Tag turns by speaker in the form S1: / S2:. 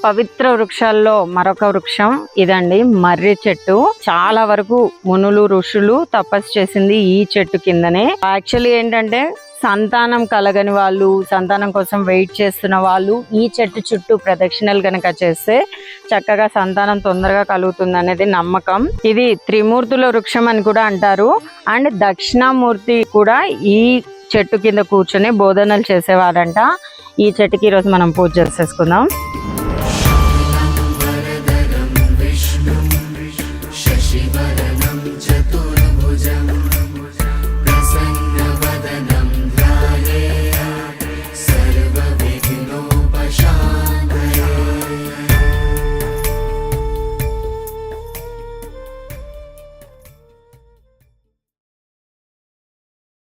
S1: పవిత్ర వృక్షాల్లో మరొక వృక్షం ఇదండి, మర్రి చెట్టు. చాలా వరకు మునులు ఋషులు తపస్సు చేసింది ఈ చెట్టు కిందనే. యాక్చువల్లీ ఏంటంటే సంతానం కలగని వాళ్ళు, సంతానం కోసం వెయిట్ చేస్తున్న వాళ్ళు ఈ చెట్టు చుట్టూ ప్రదక్షిణలు కనుక చేస్తే చక్కగా సంతానం తొందరగా కలుగుతుంది అనేది నమ్మకం. ఇది త్రిమూర్తుల వృక్షం అని కూడా అంటారు. అండ్ దక్షిణామూర్తి కూడా ఈ చెట్టు కింద కూర్చొని బోధనలు చేసేవారంట. ఈ చెట్టుకి ఈరోజు మనం పూజ చేసేసుకుందాం.